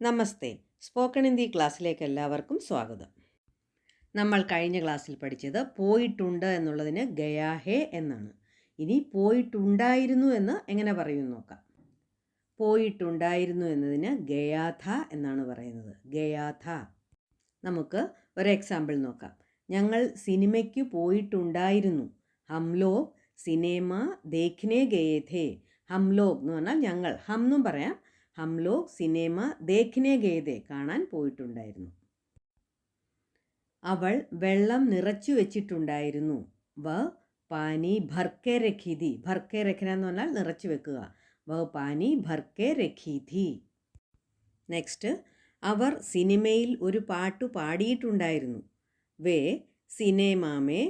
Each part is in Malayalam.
നമസ്തേ. സ്പോക്കൺ ഹിന്ദി ക്ലാസ്സിലേക്ക് എല്ലാവർക്കും സ്വാഗതം. നമ്മൾ കഴിഞ്ഞ ക്ലാസ്സിൽ പഠിച്ചത് പോയിട്ടുണ്ട് എന്നുള്ളതിന് ഗയാ ഹേ എന്നാണ്. ഇനി പോയിട്ടുണ്ടായിരുന്നു എന്ന് എങ്ങനെ പറയുമെന്ന് നോക്കാം. പോയിട്ടുണ്ടായിരുന്നു എന്നതിന് ഗയാ ഥ എന്നാണ് പറയുന്നത്. ഗയാ ഥ. നമുക്ക് ഒരു എക്സാമ്പിൾ നോക്കാം. ഞങ്ങൾ സിനിമയ്ക്ക് പോയിട്ടുണ്ടായിരുന്നു. ഹം ലോഗ് സിനിമ ദേഖ്നെ ഗയേ ഥേ. ഹം ലോഗ് എന്ന് പറഞ്ഞാൽ ഞങ്ങൾ. ഹം എന്നും പറയാം. ഹം ലോഗ് സിനിമ ദേഖ്നെ ഗയേ ഥേ, കാണാൻ പോയിട്ടുണ്ടായിരുന്നു. അവൾ വെള്ളം നിറച്ചു വെച്ചിട്ടുണ്ടായിരുന്നു. വ പാനി ഭർക്കെ രഖി ഥി. ഭർക്കെ രഖന എന്ന് പറഞ്ഞാൽ നിറച്ചു വെക്കുക. വ പാനി ഭർക്കെ രഖി ഥി. നെക്സ്റ്റ്, അവർ സിനിമയിൽ ഒരു പാട്ട് പാടിയിട്ടുണ്ടായിരുന്നു. വേ സിനിമാമേ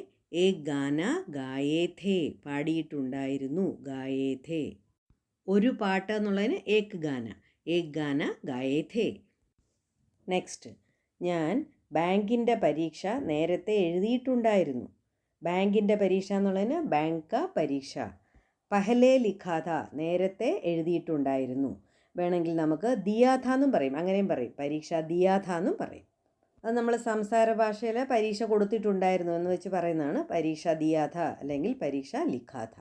ഏക് ഗാന ഗായേ ഥേ. പാടിയിട്ടുണ്ടായിരുന്നു, ഗായേ ഥേ. ഒരു പാട്ട് എന്നുള്ളതിന് ഏക് ഗാന ഗായേ ഥേ. നെക്സ്റ്റ്, ഞാൻ ബാങ്കിൻ്റെ പരീക്ഷ നേരത്തെ എഴുതിയിട്ടുണ്ടായിരുന്നു. ബാങ്കിൻ്റെ പരീക്ഷ എന്നുള്ളതിന് ബാങ്ക് കാ പരീക്ഷ. പഹലേ ലിഖാ ഥ, നേരത്തെ എഴുതിയിട്ടുണ്ടായിരുന്നു. വേണമെങ്കിൽ നമുക്ക് ദിയാഥ എന്നും പറയും, അങ്ങനെയും പറയും. പരീക്ഷ ദിയാഥ എന്നും പറയും. അത് നമ്മൾ സംസാര ഭാഷയിൽ പരീക്ഷ കൊടുത്തിട്ടുണ്ടായിരുന്നു എന്ന് വെച്ച് പറയുന്നതാണ് പരീക്ഷ ദിയാഥ അല്ലെങ്കിൽ പരീക്ഷ ലിഖാഥ.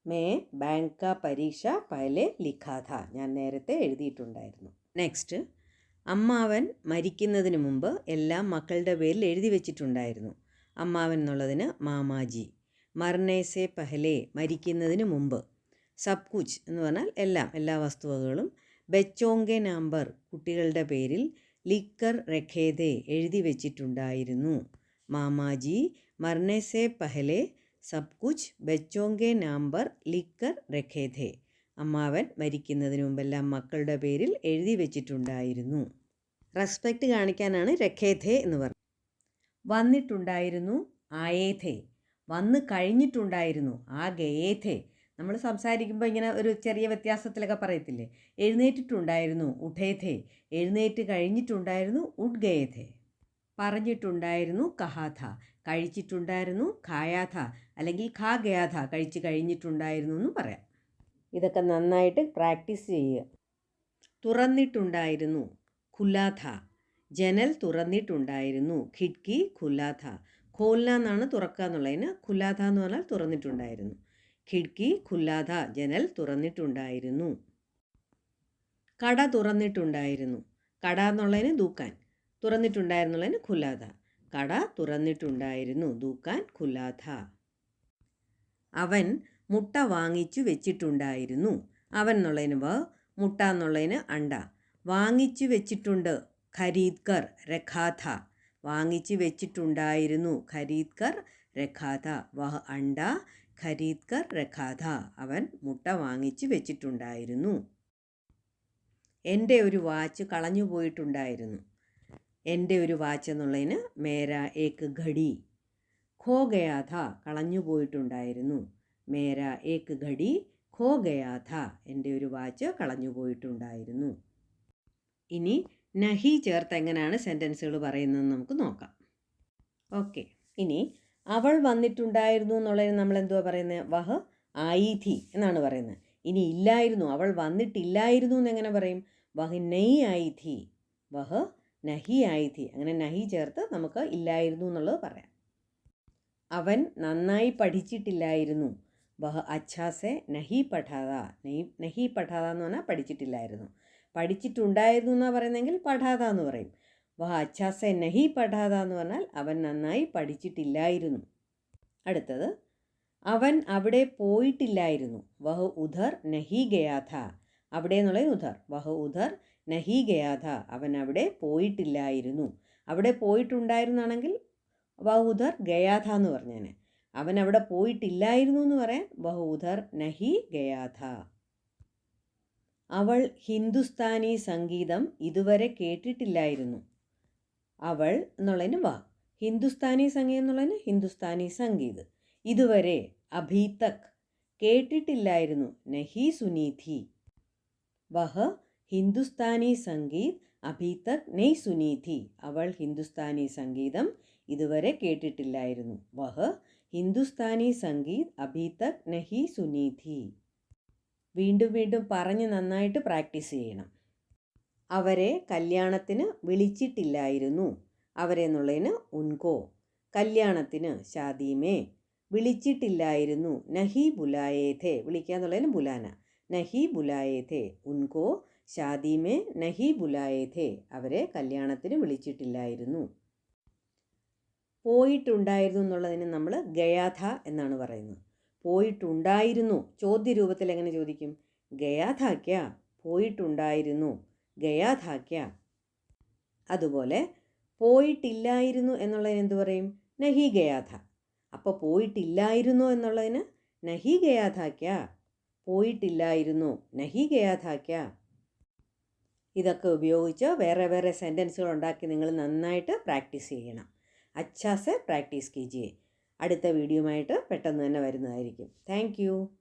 മേ ബാങ്ക് കാ പരീക്ഷ പഹലെ ലിഖാ ഥ, ഞാൻ നേരത്തെ എഴുതിയിട്ടുണ്ടായിരുന്നു. നെക്സ്റ്റ്, അമ്മാവൻ മരിക്കുന്നതിന് മുമ്പ് എല്ലാം മക്കളുടെ പേരിൽ എഴുതി വെച്ചിട്ടുണ്ടായിരുന്നു. അമ്മാവൻ എന്നുള്ളതിന് മാമാജി. മർനെ സെ പഹലെ, മരിക്കുന്നതിന് മുമ്പ്. സബ് കുച്ച് എന്ന് പറഞ്ഞാൽ എല്ലാം, എല്ലാ വസ്തുവകകളും. ബച്ചോങ്കെ നമ്പർ, കുട്ടികളുടെ പേരിൽ. ലിക്കർ രഖേ ഥേ, എഴുതി വെച്ചിട്ടുണ്ടായിരുന്നു. മാമാജി മർനെ സെ പഹലെ സബ് കുച്ച് ബച്ചോങ്കെ നമ്പർ ലിക്കർ രഖേ ഥേ. അമ്മാവൻ മരിക്കുന്നതിന് മുമ്പെല്ലാം മക്കളുടെ പേരിൽ എഴുതി വെച്ചിട്ടുണ്ടായിരുന്നു. റെസ്പെക്റ്റ് കാണിക്കാനാണ് രഖേ ഥേ എന്ന് പറഞ്ഞത്. വന്നിട്ടുണ്ടായിരുന്നു, ആയേ ഥേ. വന്ന് കഴിഞ്ഞിട്ടുണ്ടായിരുന്നു, ആ ഗയേ ഥേ. നമ്മൾ സംസാരിക്കുമ്പോൾ ഇങ്ങനെ ഒരു ചെറിയ വ്യത്യാസത്തിലൊക്കെ പറയത്തില്ലേ. എഴുന്നേറ്റിട്ടുണ്ടായിരുന്നു, ഉഠേ ഥേ. എഴുന്നേറ്റ് കഴിഞ്ഞിട്ടുണ്ടായിരുന്നു, ഉഡ് ഗയേ ഥേ. പറഞ്ഞിട്ടുണ്ടായിരുന്നു, കഹാഥ. കഴിച്ചിട്ടുണ്ടായിരുന്നു, ഖായാഥ അല്ലെങ്കിൽ ഖാ ഗയാഥ, കഴിച്ച് കഴിഞ്ഞിട്ടുണ്ടായിരുന്നു എന്നും പറയാം. ഇതൊക്കെ നന്നായിട്ട് പ്രാക്ടീസ് ചെയ്യുക. തുറന്നിട്ടുണ്ടായിരുന്നു, ഖുലാഥ. ജനൽ തുറന്നിട്ടുണ്ടായിരുന്നു, ഖിഡ്കി ഖുലാഥ. ഖോൽന എന്നാണ് തുറക്കുക എന്നുള്ളതിന്. ഖുലാഥ എന്ന് പറഞ്ഞാൽ തുറന്നിട്ടുണ്ടായിരുന്നു. ഖിഡ്കി ഖുലാഥ, ജനൽ തുറന്നിട്ടുണ്ടായിരുന്നു. കട തുറന്നിട്ടുണ്ടായിരുന്നു. കട എന്നുള്ളതിന് ദൂക്കാൻ. തുറന്നിട്ടുണ്ടായിരുന്നുള്ളതിന് ഖുലാഥ. കട തുറന്നിട്ടുണ്ടായിരുന്നു, ദൂക്കാൻ ഖുലാഥ. അവൻ മുട്ട വാങ്ങിച്ചു വെച്ചിട്ടുണ്ടായിരുന്നു. അവൻ എന്നുള്ളതിന് വ, മുട്ട എന്നുള്ളതിന് അണ്ട. വാങ്ങിച്ചു വെച്ചിട്ടുണ്ട്, ഖരീദ് കർ രഖാഥ. വാങ്ങിച്ചു വെച്ചിട്ടുണ്ടായിരുന്നു, ഖരീദ് കർ രഖാഥ. വഹ അണ്ട ഖരീദ് കർ രഖാഥ. അവൻ മുട്ട വാങ്ങിച്ചു വെച്ചിട്ടുണ്ടായിരുന്നു. എൻ്റെ ഒരു വാച്ച് കളഞ്ഞു പോയിട്ടുണ്ടായിരുന്നു. എൻ്റെ ഒരു വാച്ച് എന്നുള്ളതിന് മേരാ ഏക് ഘടി. ഖോ ഗയാഥ, കളഞ്ഞു പോയിട്ടുണ്ടായിരുന്നു. മേരാ ഏക് ഘടി ഖോ ഗയാഥ. എൻ്റെ ഒരു വാച്ച് കളഞ്ഞു പോയിട്ടുണ്ടായിരുന്നു. ഇനി നഹി ചേർത്ത് എങ്ങനെയാണ് സെൻറ്റൻസുകൾ പറയുന്നതെന്ന് നമുക്ക് നോക്കാം. ഓക്കെ, ഇനി അവൾ വന്നിട്ടുണ്ടായിരുന്നു എന്നുള്ളതിന് നമ്മൾ എന്തുവാ പറയുന്നത്? വഹ് ആയി ഥി എന്നാണ് പറയുന്നത്. ഇനി ഇല്ലായിരുന്നു, അവൾ വന്നിട്ടില്ലായിരുന്നു എന്നെങ്ങനെ പറയും? വഹ് നെയ് ആയി ഥി. വഹ് നഹി ആയി ഥി. അങ്ങനെ നഹി ചേർത്ത് നമുക്ക് ഇല്ലായിരുന്നു എന്നുള്ളത് പറയാം. അവൻ നന്നായി പഠിച്ചിട്ടില്ലായിരുന്നു. വഹ് അച്ഛാസെ നഹി പഠാത. നഹി പഠാത എന്ന് പറഞ്ഞാൽ പഠിച്ചിട്ടില്ലായിരുന്നു. പഠിച്ചിട്ടുണ്ടായിരുന്നു എന്നാണ് പറയുന്നതെങ്കിൽ പഠാത എന്ന് പറയും. വഹ് അച്ഛാസെ നഹി പഠാത എന്ന് പറഞ്ഞാൽ അവൻ നന്നായി പഠിച്ചിട്ടില്ലായിരുന്നു. അടുത്തത്, അവൻ അവിടെ പോയിട്ടില്ലായിരുന്നു. വഹ് ഉധർ നഹി ഗയാഥ. അവിടെ എന്നുള്ളത് ഉധർ. വഹ് ഉധർ നഹി ഗയാഥ. അവൻ അവിടെ പോയിട്ടില്ലായിരുന്നു. അവിടെ പോയിട്ടുണ്ടായിരുന്നാണെങ്കിൽ വഹ് ഉധർ ഗയാഥ എന്ന് പറഞ്ഞേനെ. അവൻ അവിടെ പോയിട്ടില്ലായിരുന്നു എന്ന് പറയാൻ വഹ് ഉധർ നഹി ഗയാഥ. അവൾ ഹിന്ദുസ്ഥാനി സംഗീതം ഇതുവരെ കേട്ടിട്ടില്ലായിരുന്നു. അവൾ എന്നുള്ളതിന് വ. ഹിന്ദുസ്ഥാനി സംഗീതം എന്നുള്ളതിന് ഹിന്ദുസ്ഥാനി സംഗീത്. ഇതുവരെ അഭി തക്, കേട്ടിട്ടില്ലായിരുന്നു. നഹി സുനി ഥി. വഹ് ഹിന്ദുസ്ഥാനി സംഗീത് അഭി തക് നെയ് സുനി ഥി. അവൾ ഹിന്ദുസ്ഥാനി സംഗീതം ഇതുവരെ കേട്ടിട്ടില്ലായിരുന്നു. വഹ് ഹിന്ദുസ്ഥാനി സംഗീത് അഭി തക് നഹി സുനി ഥി. വീണ്ടും വീണ്ടും പറഞ്ഞ് നന്നായിട്ട് പ്രാക്ടീസ് ചെയ്യണം. അവരെ കല്യാണത്തിന് വിളിച്ചിട്ടില്ലായിരുന്നു. അവരെ എന്നുള്ളതിന് ഉൻകോ. കല്യാണത്തിന് ഷാദീമേ വിളിച്ചിട്ടില്ലായിരുന്നു. നഹി ബുലായേ ഥേ. വിളിക്കുക എന്നുള്ളതിന് ബുലാന. നഹി ബുലായേ ഥേ. ഉൻകോ ഷാദീമേ നഹി ബുലായേ ഥേ. അവരെ കല്യാണത്തിന് വിളിച്ചിട്ടില്ലായിരുന്നു. പോയിട്ടുണ്ടായിരുന്നു എന്നുള്ളതിന് നമ്മൾ ഗയാഥ എന്നാണ് പറയുന്നത്. പോയിട്ടുണ്ടായിരുന്നു ചോദ്യരൂപത്തിൽ എങ്ങനെ ചോദിക്കും? ഗയാഥാക്യ. പോയിട്ടുണ്ടായിരുന്നു. ഗയാഥാക്യ. അതുപോലെ പോയിട്ടില്ലായിരുന്നു എന്നുള്ളതിന് എന്ത് പറയും? നഹി ഗയാഥ. അപ്പോൾ പോയിട്ടില്ലായിരുന്നു എന്നുള്ളതിന് നഹി ഗയാഥാക്യ. പോയിട്ടില്ലായിരുന്നു. നഹി ഗയാഥാക്യ. ഇതൊക്കെ ഉപയോഗിച്ച് വേറെ വേറെ സെൻറ്റൻസുകൾ ഉണ്ടാക്കി നിങ്ങൾ നന്നായിട്ട് പ്രാക്ടീസ് ചെയ്യണം. അച്ഛാ സെ പ്രാക്ടീസ് കീജിയെ. അടുത്ത വീഡിയോയുമായിട്ട് പെട്ടെന്ന് തന്നെ വരുന്നതായിരിക്കും. Thank you.